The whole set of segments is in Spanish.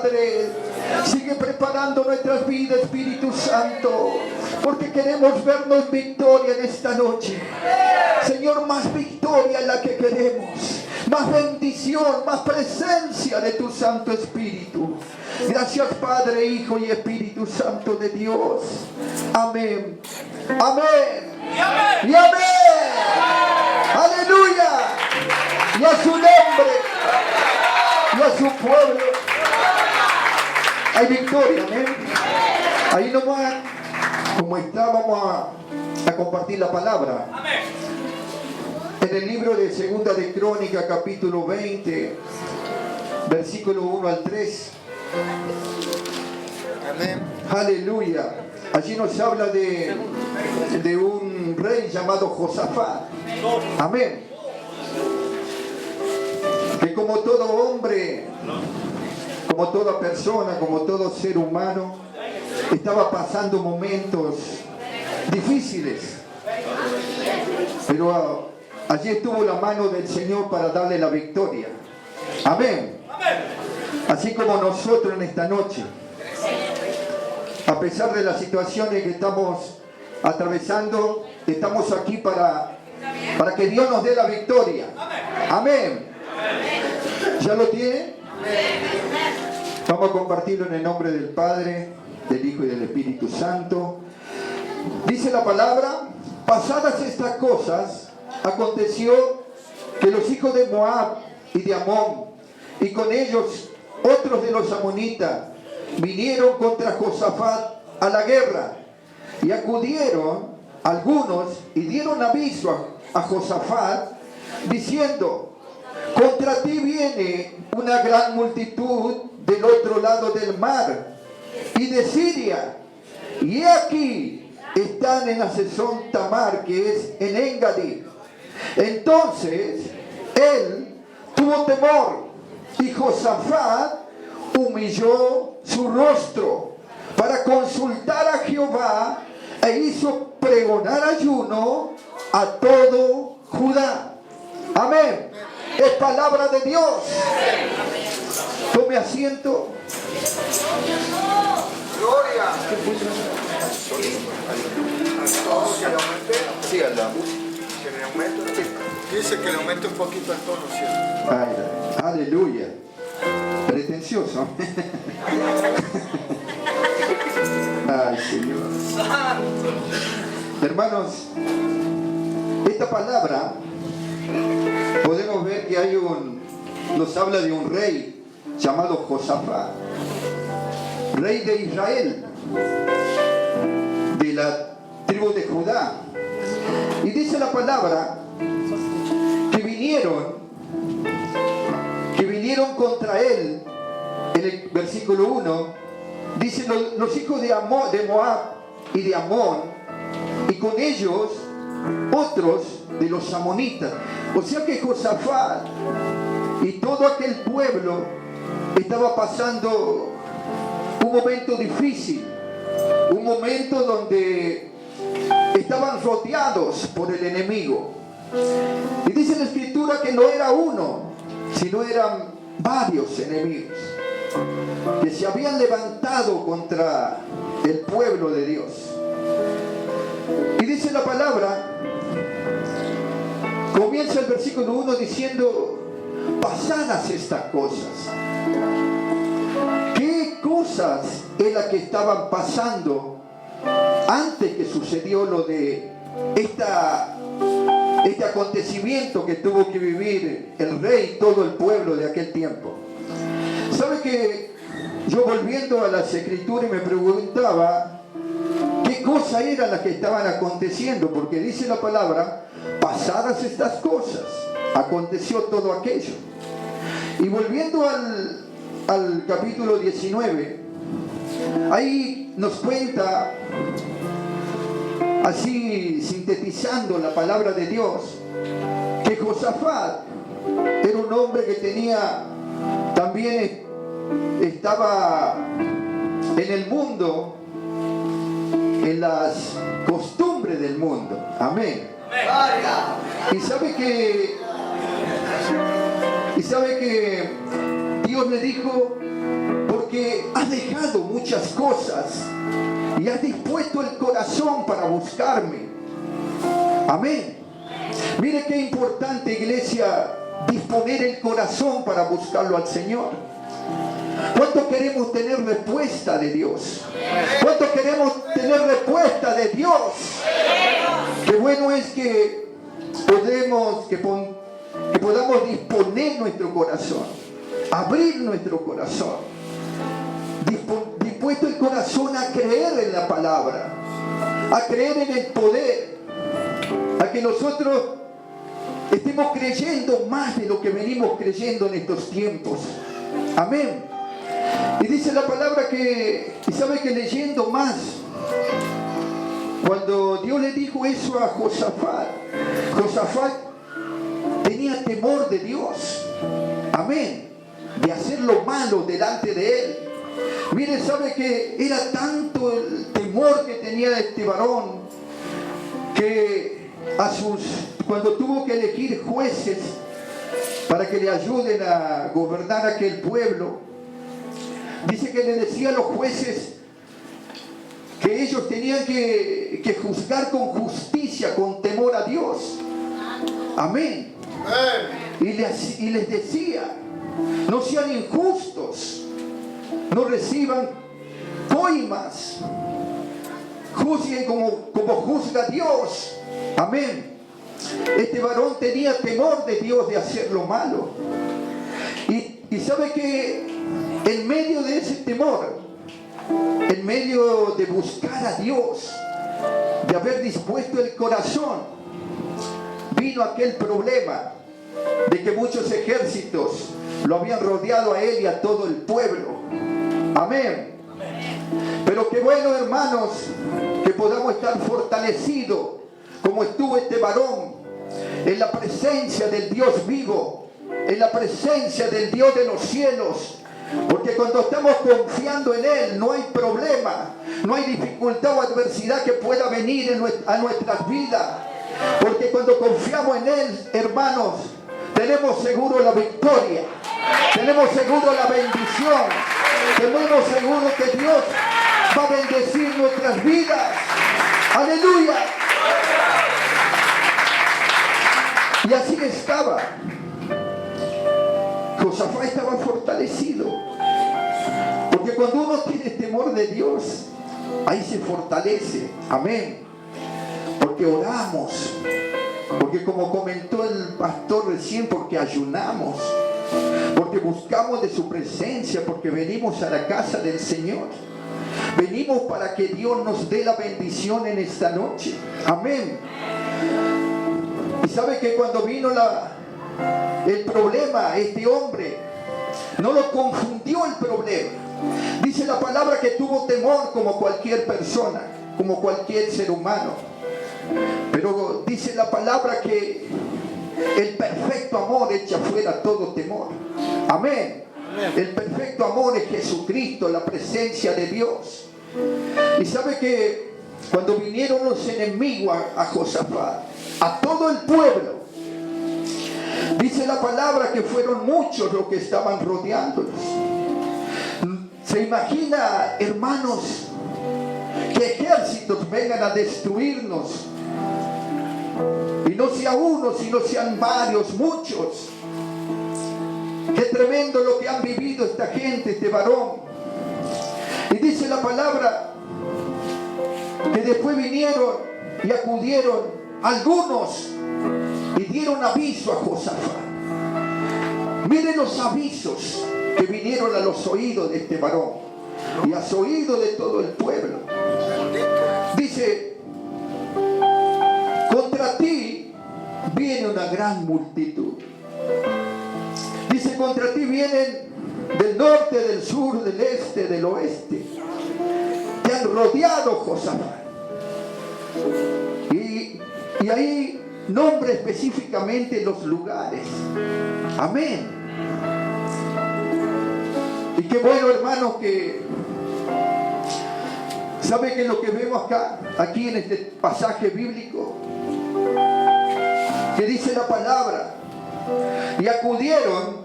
Padre. Sigue preparando nuestras vidas, Espíritu Santo, porque queremos vernos victoria en esta noche. Señor, más victoria es la que queremos. Más bendición, más presencia de tu Santo Espíritu. Gracias, Padre, Hijo y Espíritu Santo de Dios. Amén. Amén. Y amén. Aleluya. Y a su nombre. Y a su pueblo. Hay victoria, amén. Ahí nomás, como está, vamos a compartir la palabra. Amén. En el libro de Segunda de Crónica, capítulo 20, versículo 1 al 3. Amén. Aleluya. Allí nos habla de un rey llamado Josafat. Amén. Que como todo hombre, como toda persona, como todo ser humano, estaba pasando momentos difíciles. Pero allí estuvo la mano del Señor para darle la victoria. Amén. Así como nosotros en esta noche, a pesar de las situaciones que estamos atravesando, estamos aquí para que Dios nos dé la victoria. Amén. ¿Ya lo tiene? Vamos a compartirlo en el nombre del Padre, del Hijo y del Espíritu Santo. Dice la palabra: pasadas estas cosas, aconteció que los hijos de Moab y de Amón, y con ellos otros de los amonitas, vinieron contra Josafat a la guerra, y acudieron algunos y dieron aviso a Josafat, diciendo: contra ti viene una gran multitud del otro lado del mar y de Siria, y he aquí están en Hazezón Tamar, que es en Engadi. Entonces él tuvo temor, y Josafat humilló su rostro para consultar a Jehová, e hizo pregonar ayuno a todo Judá. Amén. Es palabra de Dios. Tome asiento. Gloria. Sí, andamos. Que le aumente. Dice que le aumente un poquito el tono, ¿cierto? Ay, aleluya. Pretencioso. Ay, Señor. Hermanos, esta palabra podemos ver que nos habla de un rey llamado Josafat, rey de Israel, de la tribu de Judá. Y dice la palabra que vinieron contra él. En el versículo 1 dice: los hijos de Moab y de Amón, y con ellos otros de los amonitas. O sea que Josafat y todo aquel pueblo estaba pasando un momento difícil, un momento donde estaban rodeados por el enemigo. Y dice la Escritura que no era uno, sino eran varios enemigos que se habían levantado contra el pueblo de Dios. Y dice la palabra, comienza el versículo 1 diciendo: pasadas estas cosas. ¿Qué cosas es la que estaban pasando antes que sucedió lo de este acontecimiento que tuvo que vivir el rey y todo el pueblo de aquel tiempo? ¿Sabe que yo, volviendo a las Escrituras, me preguntaba qué cosas eran las que estaban aconteciendo? Porque dice la palabra: pasadas estas cosas, aconteció todo aquello. Y volviendo al capítulo 19, ahí nos cuenta, así sintetizando la palabra de Dios, que Josafat era un hombre que también estaba en el mundo, en las costumbres del mundo. Amén. Y sabe que Dios le dijo: porque porque has dejado muchas cosas y has dispuesto el corazón para buscarme. Amén. Mire qué importante, iglesia, disponer el corazón para buscarlo al Señor. ¿Cuánto queremos tener respuesta de Dios? ¿Cuánto queremos tener respuesta de Dios? Qué bueno es que podamos disponer nuestro corazón, abrir nuestro corazón, dispuesto el corazón a creer en la palabra, a creer en el poder, a que nosotros estemos creyendo más de lo que venimos creyendo en estos tiempos. Amén. Y dice la palabra y sabe que leyendo más, cuando Dios le dijo eso a Josafat tenía temor de Dios. Amén. De hacer lo malo delante de él. Mire, sabe que era tanto el temor que tenía este varón que cuando tuvo que elegir jueces para que le ayuden a gobernar aquel pueblo, dice que le decía a los jueces que ellos tenían que juzgar con justicia, con temor a Dios. Amén. Y les decía, no sean injustos, no reciban coimas, juzguen como juzga Dios. Amén. Este varón tenía temor de Dios de hacer lo malo. Y sabe que en medio de ese temor, en medio de buscar a Dios, de haber dispuesto el corazón, vino aquel problema de que muchos ejércitos lo habían rodeado a él y a todo el pueblo. Amén. Pero qué bueno, hermanos, que podamos estar fortalecidos como estuvo este varón en la presencia del Dios vivo, en la presencia del Dios de los cielos. Porque cuando estamos confiando en Él, no hay problema, no hay dificultad o adversidad que pueda venir a nuestras vidas. Porque cuando confiamos en Él, hermanos, tenemos seguro la victoria, tenemos seguro la bendición, tenemos seguro que Dios va a bendecir nuestras vidas. ¡Aleluya! Y así estaba. Josafat estaba fortalecido. Porque cuando uno tiene temor de Dios, ahí se fortalece. Amén. Porque oramos. Porque como comentó el pastor recién, porque ayunamos. Porque buscamos de su presencia. Porque venimos a la casa del Señor. Venimos para que Dios nos dé la bendición en esta noche. Amén. Y sabe que cuando vino el problema, este hombre no lo confundió el problema. Dice la palabra que tuvo temor como cualquier persona, como cualquier ser humano. Pero dice la palabra que el perfecto amor echa fuera todo temor. Amén. El perfecto amor es Jesucristo, la presencia de Dios. Y sabe que cuando vinieron los enemigos a Josafat, a todo el pueblo, dice la palabra que fueron muchos los que estaban rodeándolos. ¿Se imagina, hermanos, que ejércitos vengan a destruirnos? Y no sea uno, sino sean varios, muchos. Qué tremendo lo que han vivido esta gente, este varón. Y dice la palabra que después vinieron y acudieron algunos y dieron aviso a Josafat. Miren los avisos que vinieron a los oídos de este varón y a los oídos de todo el pueblo. Dice: contra ti viene una gran multitud. Dice: contra ti vienen del norte, del sur, del este, del oeste. Te han rodeado, Josafat. Y ahí nombra específicamente los lugares. Amén. Y qué bueno, hermanos, que sabe que lo que vemos aquí en este pasaje bíblico, que dice la palabra, y acudieron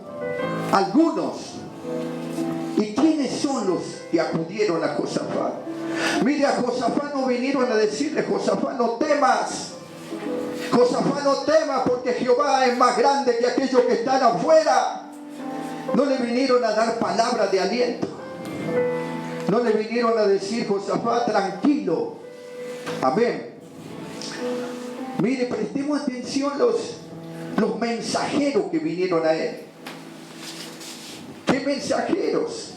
algunos. ¿Y quiénes son son los que acudieron a Josafat. Mire, a Josafat no vinieron a decirle: Josafat, no temas. Josafat, no temas, porque Jehová es más grande que aquellos que están afuera. No le vinieron a dar palabras de aliento. No le vinieron a decir: Josafat, tranquilo. Amén. Mire, prestemos atención los mensajeros que vinieron a él. ¿Qué mensajeros?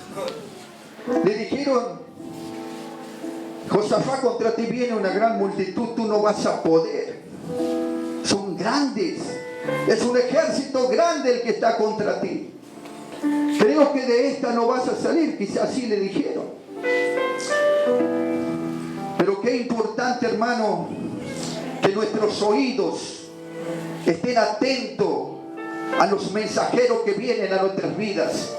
Le dijeron: Josafat, contra ti viene una gran multitud, tú no vas a poder. Son grandes. Es un ejército grande el que está contra ti. Creo que de esta no vas a salir. Quizás así le dijeron. Pero qué importante, hermano, que nuestros oídos estén atentos a los mensajeros que vienen a nuestras vidas.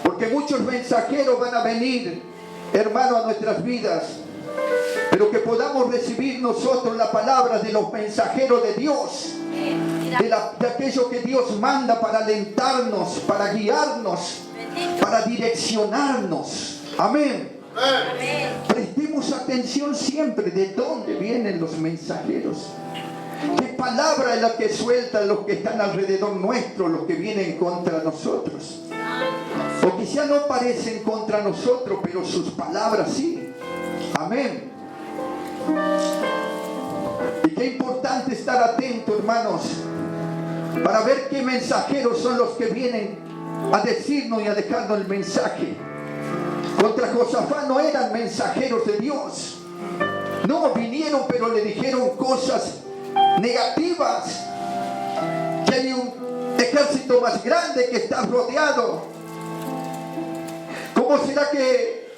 Porque muchos mensajeros van a venir, hermano, a nuestras vidas. Pero que podamos recibir nosotros la palabra de los mensajeros de Dios. De aquello que Dios manda para alentarnos, para guiarnos, para direccionarnos. Amén. Amén. Prestemos atención siempre de dónde vienen los mensajeros. ¿Qué palabra es la que sueltan los que están alrededor nuestro, los que vienen contra nosotros? O quizá no parecen contra nosotros, pero sus palabras sí. Amén. Y qué importante estar atento, hermanos, para ver qué mensajeros son los que vienen a decirnos y a dejarnos el mensaje. Contra Josafat no eran mensajeros de Dios. No, vinieron, pero le dijeron cosas negativas. Que hay un ejército más grande que está rodeado. ¿Cómo será que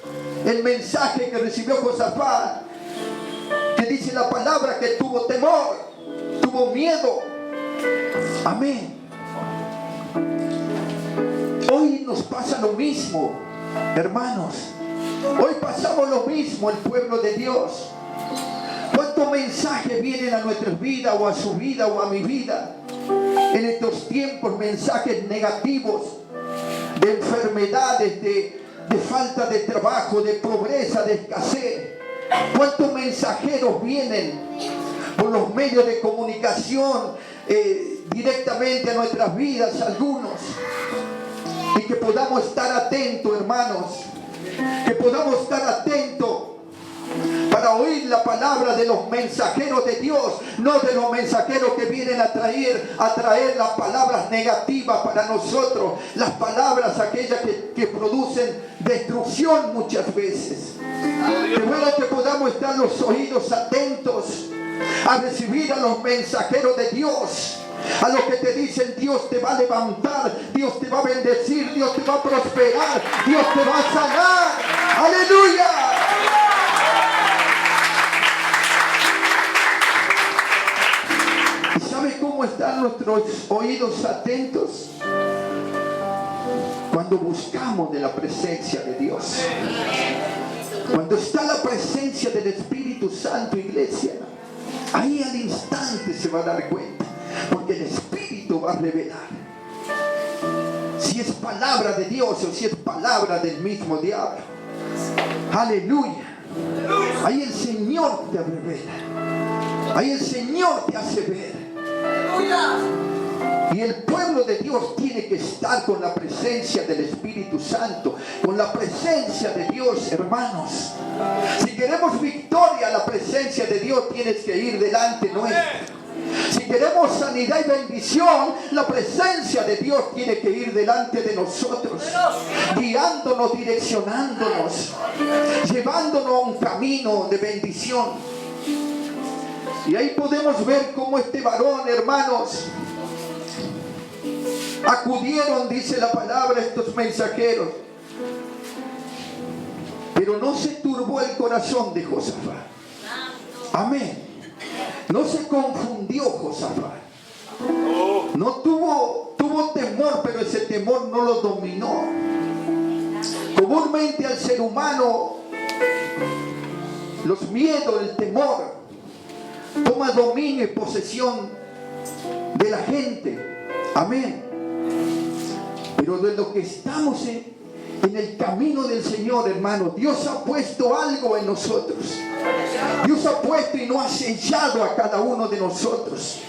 el mensaje que recibió Josafat, que dice la palabra que tuvo temor, tuvo miedo? Amén. Hoy nos pasa lo mismo, hermanos. Hoy pasamos lo mismo, el pueblo de Dios. ¿Cuántos mensajes vienen a nuestras vidas, o a su vida, o a mi vida? En estos tiempos, mensajes negativos, de enfermedades, de falta de trabajo, de pobreza, de escasez. ¿Cuántos mensajeros vienen por los medios de comunicación directamente a nuestras vidas, algunos? Y que podamos estar atentos, hermanos, que podamos estar atentos para oír la palabra de los mensajeros de Dios, no de los mensajeros que vienen a traer las palabras negativas para nosotros, las palabras aquellas que producen destrucción muchas veces. De modo que podamos estar los oídos atentos a recibir a los mensajeros de Dios, a los que te dicen: Dios te va a levantar, Dios te va a bendecir, Dios te va a prosperar, Dios te va a sanar. ¡Aleluya! ¿Y sabe cómo están nuestros oídos atentos? Cuando buscamos de la presencia de Dios. Cuando está la presencia del Espíritu Santo, iglesia, ahí al instante se va a dar cuenta, porque el Espíritu va a revelar si es palabra de Dios o si es palabra del mismo diablo. Aleluya. Ahí el Señor te revela, ahí el Señor te hace ver. Y el pueblo de Dios tiene que estar con la presencia del Espíritu Santo, con la presencia de Dios, hermanos. Si queremos victoria, la presencia de Dios tiene que ir delante nuestro. Si queremos sanidad y bendición, la presencia de Dios tiene que ir delante de nosotros, guiándonos, direccionándonos, llevándonos a un camino de bendición. Y ahí podemos ver cómo este varón, hermanos, acudieron, dice la palabra, estos mensajeros. Pero no se turbó el corazón de Josafat. Amén. No se confundió Josafat. No tuvo temor, pero ese temor no lo dominó. Comúnmente al ser humano, los miedos, el temor, toma dominio y posesión de la gente. Amén. Pero de lo que estamos en el camino del Señor, hermano. Dios ha puesto algo en nosotros. Dios ha puesto y nos ha sellado a cada uno de nosotros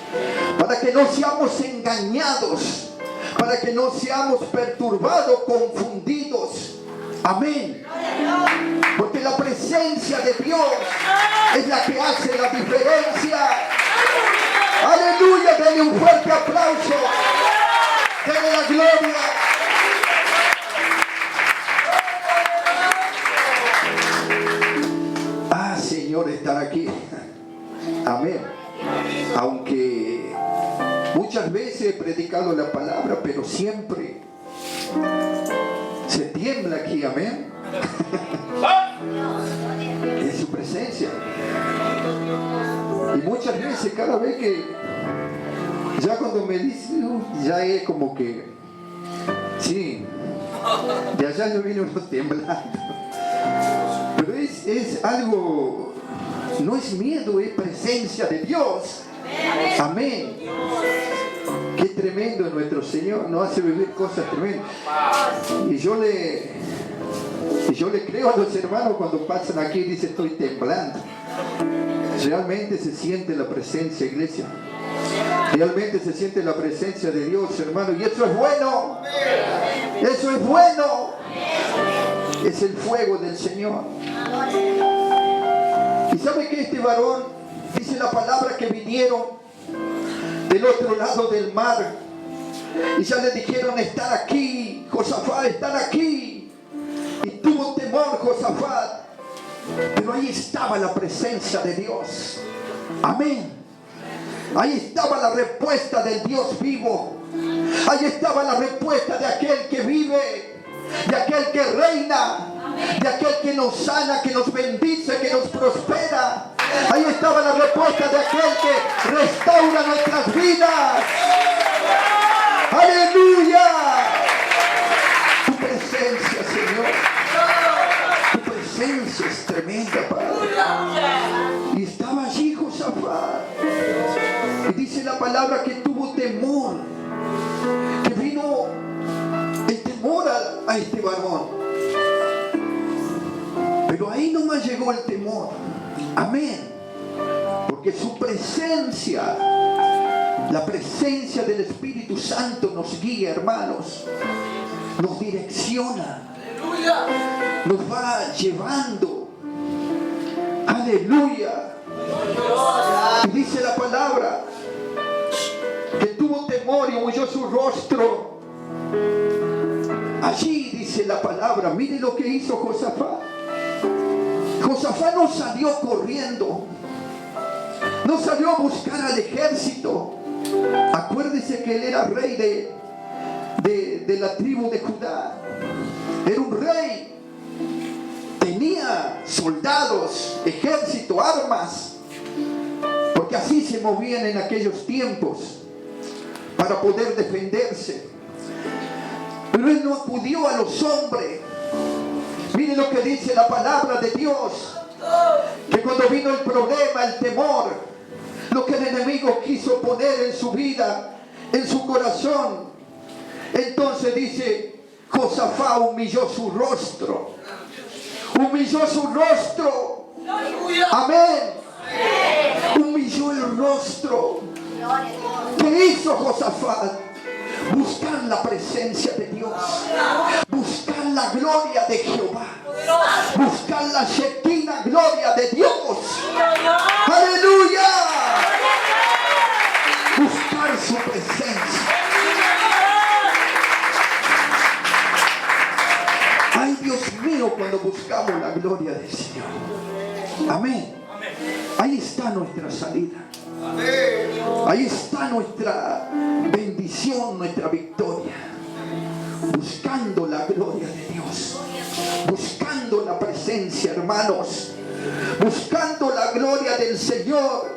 para que no seamos engañados, para que no seamos perturbados, confundidos. Amén. Porque la presencia de Dios es la que hace la diferencia. Aleluya, denle un fuerte aplauso. Denle la gloria. Señor, estar aquí. Amén. Aunque muchas veces he predicado la palabra, pero siempre se tiembla aquí. Amén. En su presencia. Y muchas veces, cada vez que ya cuando me dice, ya es como que sí, de allá yo vine uno temblando. Pero es algo, no es miedo, es presencia de Dios. Amén. Qué tremendo nuestro Señor, nos hace vivir cosas tremendas. Y yo le creo a los hermanos cuando pasan aquí y dicen estoy temblando. Realmente se siente la presencia, iglesia. Realmente se siente la presencia de Dios, hermano. Y eso es bueno. Eso es bueno. Es el fuego del Señor. Y sabe que este varón, dice la palabra que vinieron del otro lado del mar y ya le dijeron estar aquí, Josafat, estar aquí. Y tuvo temor Josafat, pero ahí estaba la presencia de Dios. Amén. Ahí estaba la respuesta del Dios vivo. Ahí estaba la respuesta de aquel que vive, de aquel que reina, de aquel que nos sana, que nos bendice, que nos prospera. Ahí estaba la respuesta de aquel que restaura nuestras vidas. ¡Aleluya! Tu presencia, Señor. Tu presencia es tremenda, Padre. Y estaba allí Josafat. Y dice la palabra que tuvo temor. Que vino el temor a este varón. Pero ahí nomás llegó el temor. Amén. Porque su presencia, la presencia del Espíritu Santo nos guía, hermanos. Nos direcciona. Nos va llevando. Aleluya. Y dice la palabra que tuvo temor y huyó su rostro. Allí dice la palabra, mire lo que hizo Josafat. Josafat no salió corriendo, no salió a buscar al ejército. Acuérdese que él era rey de la tribu de Judá. Era un rey, tenía soldados, ejército, armas, porque así se movían en aquellos tiempos para poder defenderse. Pero él no acudió a los hombres. Mire lo que dice la palabra de Dios, que cuando vino el problema, el temor, lo que el enemigo quiso poner en su vida, en su corazón, entonces dice, Josafat humilló su rostro. Humilló su rostro. Amén. Humilló el rostro. ¿Qué hizo Josafat? Buscar la presencia de Dios, buscar la gloria de Jehová, buscar la shekinah gloria de Dios. Aleluya. Buscar su presencia. Ay, Dios mío, cuando buscamos la gloria del Señor. Amén. Ahí está nuestra salida. Ahí está nuestra bendición, nuestra victoria. Buscando la gloria de Dios. Buscando la presencia, hermanos. Buscando la gloria del Señor.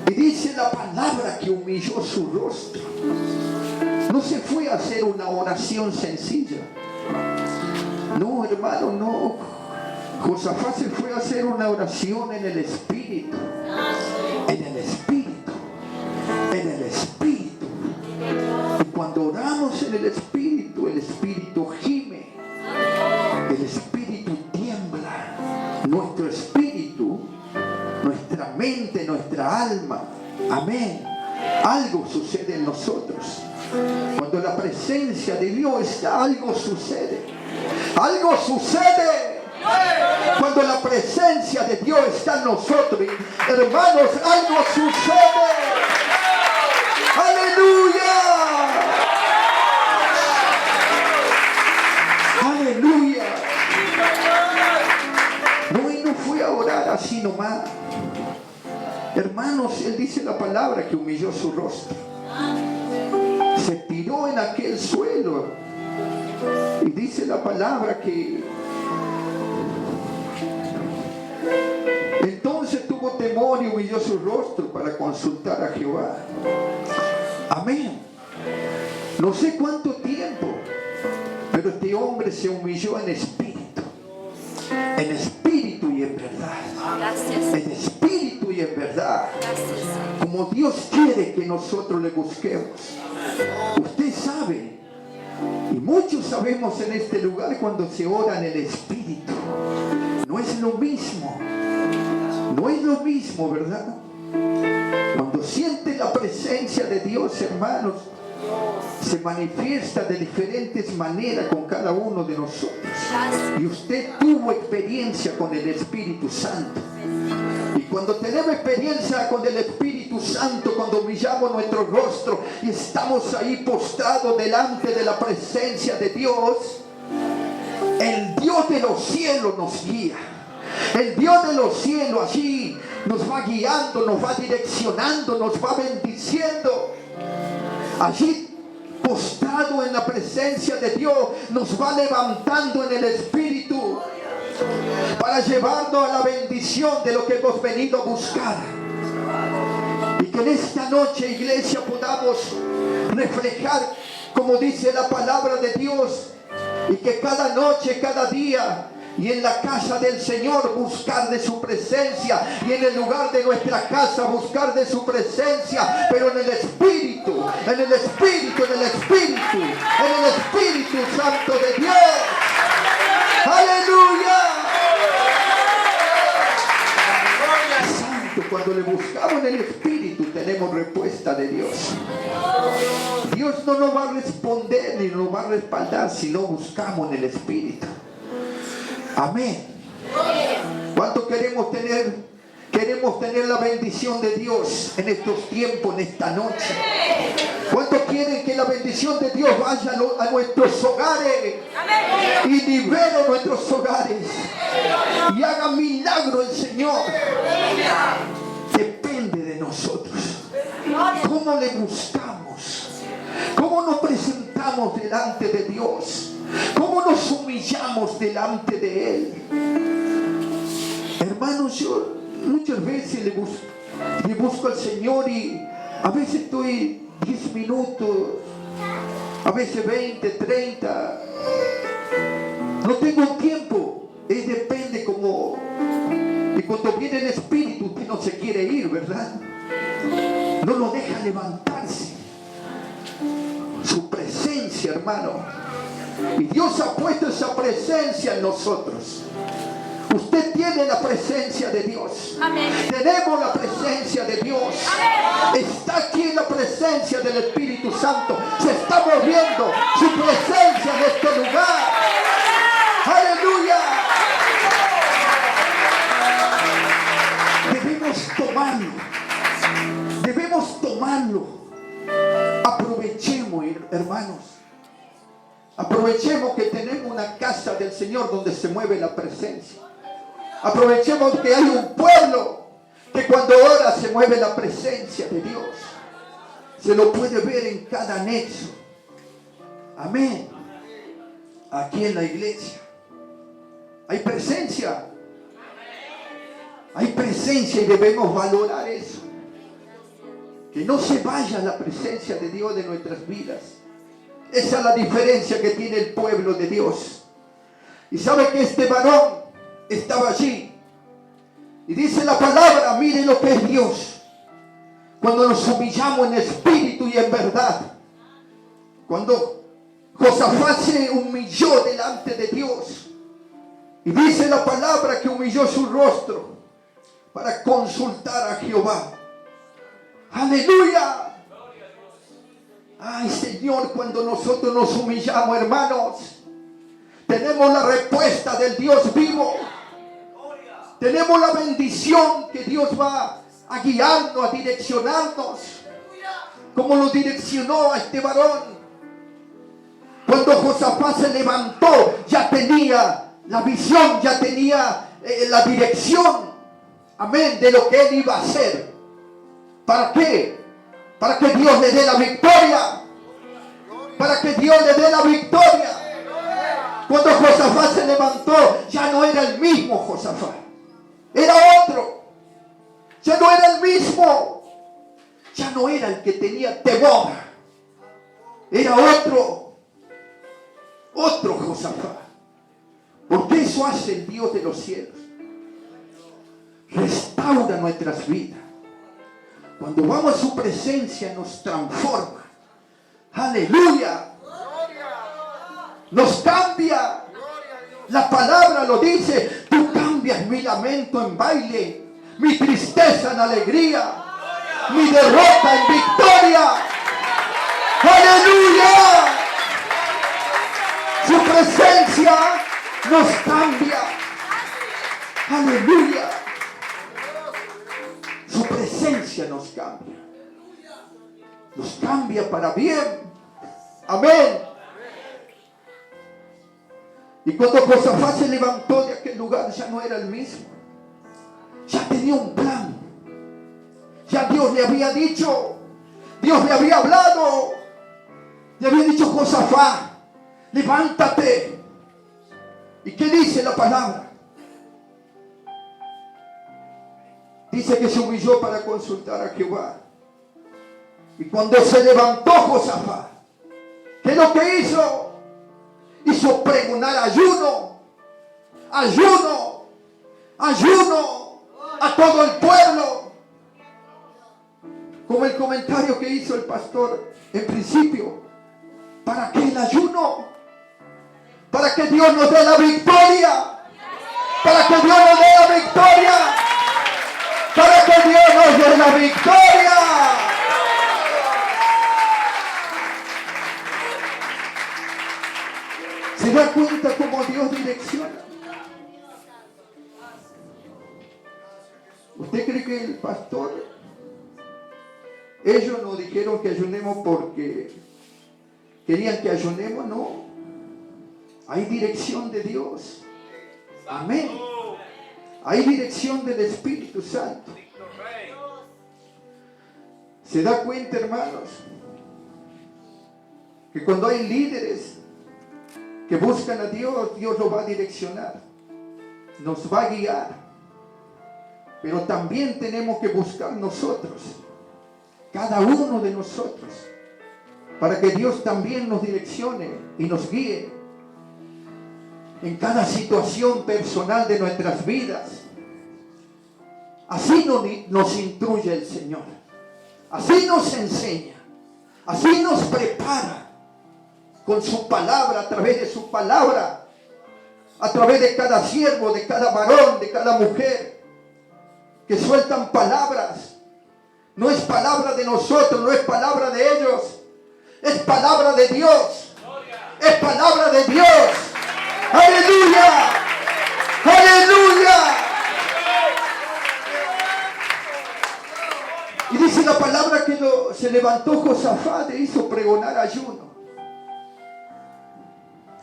Y dice la palabra que humilló su rostro. No se fue a hacer una oración sencilla. No, hermano, no. Josafat se fue a hacer una oración en el Espíritu. En el Espíritu. En el Espíritu. Y cuando oramos en el Espíritu alma. Amén. Algo sucede en nosotros. Cuando la presencia de Dios está, algo sucede. Algo sucede. Cuando la presencia de Dios está en nosotros, hermanos, algo sucede. Aleluya. Aleluya. No, y no fue a orar así nomás. Hermanos, él dice la palabra que humilló su rostro. Se tiró en aquel suelo. Y dice la palabra que entonces tuvo temor y humilló su rostro para consultar a Jehová. Amén. No sé cuánto tiempo, pero este hombre se humilló en espíritu y en verdad. Gracias. En espíritu y en verdad. Gracias. Como Dios quiere que nosotros le busquemos. Usted sabe, y muchos sabemos en este lugar, cuando se ora en el espíritu, no es lo mismo. No es lo mismo, ¿verdad? Cuando siente la presencia de Dios, hermanos, se manifiesta de diferentes maneras con cada uno de nosotros. Y usted tuvo experiencia con el Espíritu Santo. Y cuando tenemos experiencia con el Espíritu Santo, cuando humillamos nuestro rostro y estamos ahí postrados delante de la presencia de Dios, el Dios de los cielos nos guía. El Dios de los cielos allí nos va guiando, nos va direccionando, nos va bendiciendo. Allí postrado en la presencia de Dios, nos va levantando en el Espíritu para llevarnos a la bendición de lo que hemos venido a buscar. Y que en esta noche, iglesia, podamos reflejar, como dice la palabra de Dios, y que cada noche, cada día, y en la casa del Señor buscar de su presencia, y en el lugar de nuestra casa buscar de su presencia, pero en el Espíritu, en el Espíritu, en el Espíritu, en el Espíritu Santo de Dios. ¡Aleluya! Santo, cuando le buscamos en el Espíritu tenemos respuesta de Dios. Dios no nos va a responder ni nos va a respaldar si no buscamos en el Espíritu. Amén. ¿Cuánto queremos tener la bendición de Dios en estos tiempos, en esta noche? ¿Cuánto quieren que la bendición de Dios vaya a nuestros hogares y libere nuestros hogares y haga milagro el Señor? Depende de nosotros. ¿Cómo le buscamos? ¿Cómo nos presentamos delante de Dios? ¿Cómo nos humillamos delante de Él? Hermanos, yo muchas veces le busco al Señor y a veces estoy 10 minutos, a veces 20, 30. No tengo tiempo. Depende como... Y cuando viene el Espíritu, usted no se quiere ir, ¿verdad? No lo deja levantarse. Su presencia, hermano. Y Dios ha puesto esa presencia en nosotros. Usted tiene la presencia de Dios. Amén. Tenemos la presencia de Dios. Amén. Está aquí la presencia del Espíritu Santo. Se está moviendo su presencia en este lugar. Aleluya. Debemos tomarlo. Aprovechemos, hermanos. Aprovechemos que tenemos una casa del Señor donde se mueve la presencia. Aprovechemos que hay un pueblo que cuando ora se mueve la presencia de Dios. Se lo puede ver en cada anexo. Amén. Aquí en la iglesia hay presencia. Hay presencia y debemos valorar eso. Que no se vaya la presencia de Dios de nuestras vidas. Esa es la diferencia que tiene el pueblo de Dios. Y sabe que este varón estaba allí. Y dice la palabra, mire lo que es Dios. Cuando nos humillamos en espíritu y en verdad. Cuando Josafat se humilló delante de Dios. Y dice la palabra que humilló su rostro para consultar a Jehová. Aleluya. Ay, Señor, cuando nosotros nos humillamos, hermanos, tenemos la respuesta del Dios vivo. Tenemos la bendición que Dios va a guiarnos, a direccionarnos, como lo direccionó a este varón. Cuando Josafat se levantó, ya tenía la visión, ya tenía la dirección, amén, de lo que él iba a hacer. ¿Para qué? Para que Dios le dé la victoria. Para que Dios le dé la victoria. Cuando Josafat se levantó, ya no era el mismo Josafat. Era otro. Ya no era el mismo. Ya no era el que tenía temor. Era otro Josafat. Porque eso hace el Dios de los cielos. Restaura nuestras vidas. Cuando vamos a su presencia nos transforma. Aleluya. Nos cambia. La palabra lo dice. Tú cambias mi lamento en baile, mi tristeza en alegría, mi derrota en victoria. Aleluya. Su presencia nos cambia. Aleluya. Su presencia nos cambia. Nos cambia para bien. Amén. Y cuando Josafat se levantó de aquel lugar, ya no era el mismo. Ya tenía un plan. Ya Dios le había dicho. Dios le había hablado. Le había dicho: Josafat, levántate. ¿Y qué dice la palabra? Dice que se humilló para consultar a Jehová. Y cuando se levantó Josafat, ¿qué es lo que hizo? Hizo pregonar ayuno a todo el pueblo. Como el comentario que hizo el pastor en principio. ¿Para qué el ayuno? Para que Dios nos dé la victoria. Para que Dios nos dé la victoria. Para que Dios nos dé la victoria. ¿Se da cuenta cómo Dios direcciona? ¿Usted cree que el pastor, ellos nos dijeron que ayunemos porque querían que ayunemos? No. Hay dirección de Dios. Amén. Hay dirección del Espíritu Santo. ¿Se da cuenta, hermanos? Que cuando hay líderes que buscan a Dios, Dios los va a direccionar, nos va a guiar. Pero también tenemos que buscar nosotros, cada uno de nosotros, para que Dios también nos direccione y nos guíe en cada situación personal de nuestras vidas. Así nos instruye el Señor, así nos enseña, así nos prepara. Con su palabra, a través de su palabra, a través de cada siervo, de cada varón, de cada mujer, que sueltan palabras. No es palabra de nosotros, no es palabra de ellos, es palabra de Dios, es palabra de Dios. Aleluya, aleluya. Y dice la palabra que se levantó Josafat e hizo pregonar ayuno.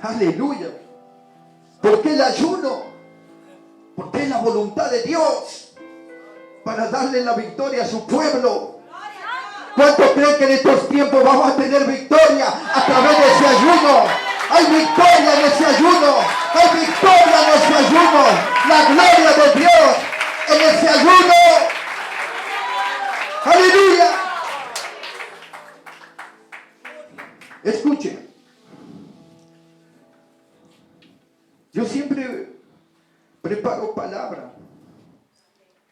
Aleluya. ¿Por qué el ayuno? Porque es la voluntad de Dios para darle la victoria a su pueblo. ¿Cuántos creen que en estos tiempos vamos a tener victoria a través de ese ayuno? Hay victoria en ese ayuno. Hay victoria en ese ayuno. La gloria de Dios en ese ayuno. Aleluya. Escuchen. Yo siempre preparo palabra.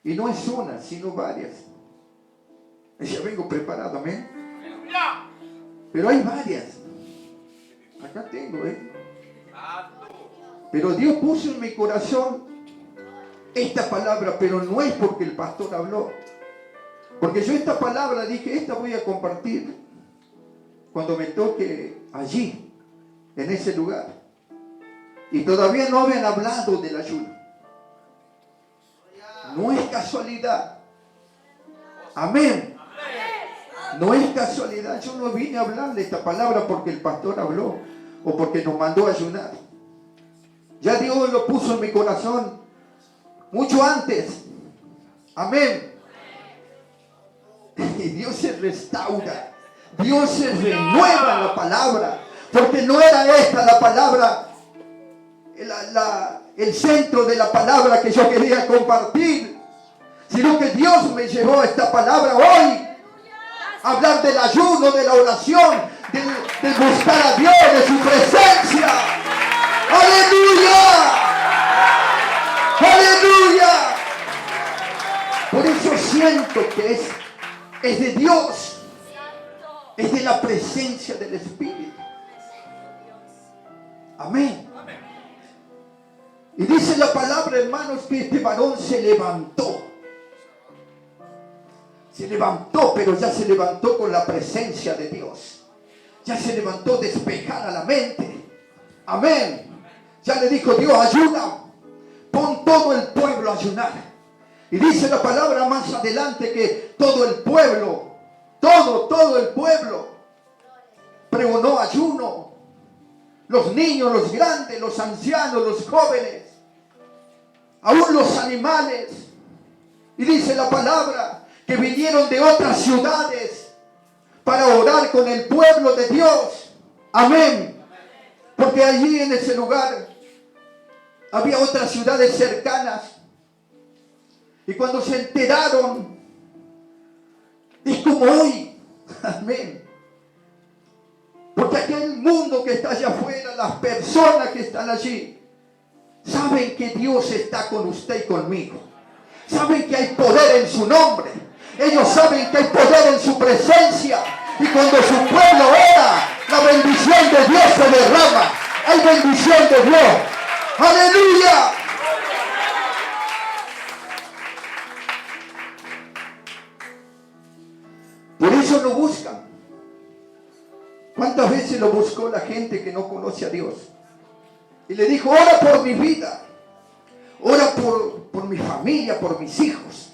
Y no es una, sino varias. Ya vengo preparado, amén. Pero hay varias. Acá tengo, Pero Dios puso en mi corazón esta palabra, pero no es porque el pastor habló. Porque yo esta palabra dije, esta voy a compartir cuando me toque allí, en ese lugar. Y todavía no habían hablado del ayuno. No es casualidad. Amén. No es casualidad. Yo no vine a hablarle esta palabra porque el pastor habló o porque nos mandó a ayunar. Ya Dios lo puso en mi corazón mucho antes. Amén. Y Dios se restaura. Dios se renueva en la palabra. Porque no era esta la palabra, el centro de la palabra que yo quería compartir, sino que Dios me llevó a esta palabra hoy. Hablar del ayuno, de la oración, de buscar a Dios, de su presencia. ¡Aleluya! ¡Aleluya! Por eso siento que es de Dios. Es de la presencia del Espíritu. Amén. Y dice la palabra, hermanos, que este varón se levantó. Se levantó, pero ya se levantó con la presencia de Dios. Ya se levantó despejada la mente. Amén. Ya le dijo Dios, ayuda. Pon todo el pueblo a ayunar. Y dice la palabra más adelante que todo el pueblo, todo el pueblo pregonó ayuno. Los niños, los grandes, los ancianos, los jóvenes, aún los animales. Y dice la palabra que vinieron de otras ciudades para orar con el pueblo de Dios. Amén. Porque allí en ese lugar había otras ciudades cercanas. Y cuando se enteraron, es como hoy. Amén. Porque aquel mundo que está allá afuera, las personas que están allí, saben que Dios está con usted y conmigo. Saben que hay poder en su nombre. Ellos saben que hay poder en su presencia. Y cuando su pueblo ora, la bendición de Dios se derrama. Hay bendición de Dios. ¡Aleluya! Por eso lo buscan. ¿Cuántas veces lo buscó la gente que no conoce a Dios? Y le dijo, ora por mi vida. Ora por mi familia, por mis hijos.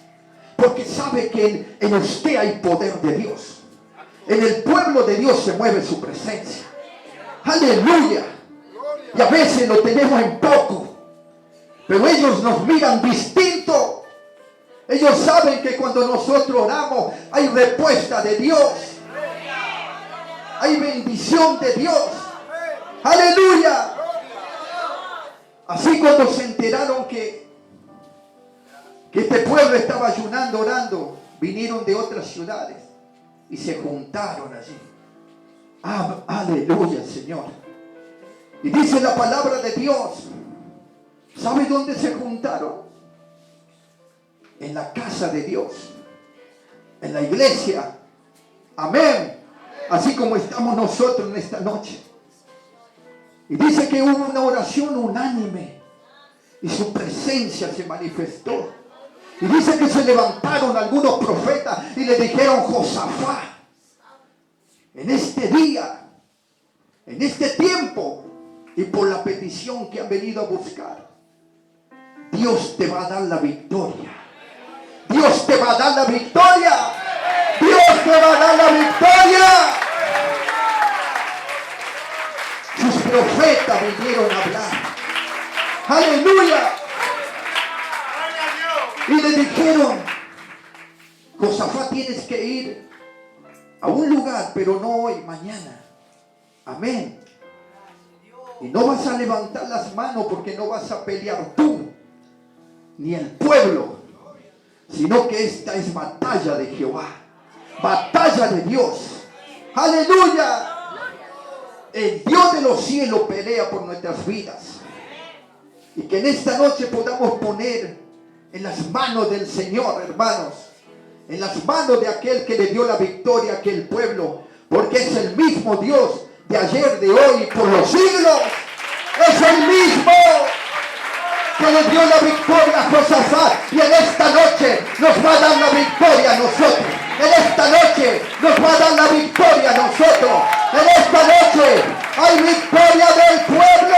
Porque sabe que en usted hay poder de Dios. En el pueblo de Dios se mueve su presencia. Aleluya. Y a veces lo tenemos en poco. Pero ellos nos miran distinto. Ellos saben que cuando nosotros oramos hay respuesta de Dios. Hay bendición de Dios. Aleluya. Así cuando se enteraron que este pueblo estaba ayunando, orando, vinieron de otras ciudades y se juntaron allí. Aleluya, Señor. Y dice la palabra de Dios. ¿Sabe dónde se juntaron? En la casa de Dios. En la iglesia. Amén. Así como estamos nosotros en esta noche. Y dice que hubo una oración unánime. Y su presencia se manifestó. Y dice que se levantaron algunos profetas y le dijeron, Josafat, en este día, en este tiempo, y por la petición que han venido a buscar, Dios te va a dar la victoria. Dios te va a dar la victoria. Dios te va a dar la victoria. Sus profetas vinieron a hablar. Aleluya. Y le dijeron, Josafat, tienes que ir a un lugar, pero no hoy, mañana. Amén. Y no vas a levantar las manos porque no vas a pelear tú, ni el pueblo, sino que esta es batalla de Jehová. Batalla de Dios. Aleluya. El Dios de los cielos pelea por nuestras vidas. Y que en esta noche podamos poner en las manos del Señor, hermanos, en las manos de aquel que le dio la victoria a aquel pueblo, porque es el mismo Dios de ayer, de hoy y por los siglos. Es el mismo que le dio la victoria a Josafat, y en esta noche nos va a dar la victoria a nosotros. nos va a dar la victoria a nosotros. En esta noche hay victoria del pueblo.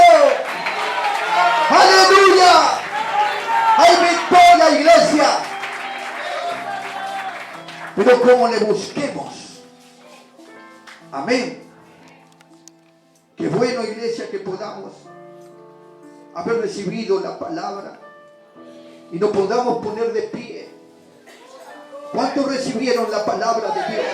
Aleluya. Hay victoria, iglesia. Pero como le busquemos. Amén. Qué bueno, iglesia, que podamos haber recibido la palabra y nos podamos poner de pie. ¿Cuántos recibieron la palabra de Dios?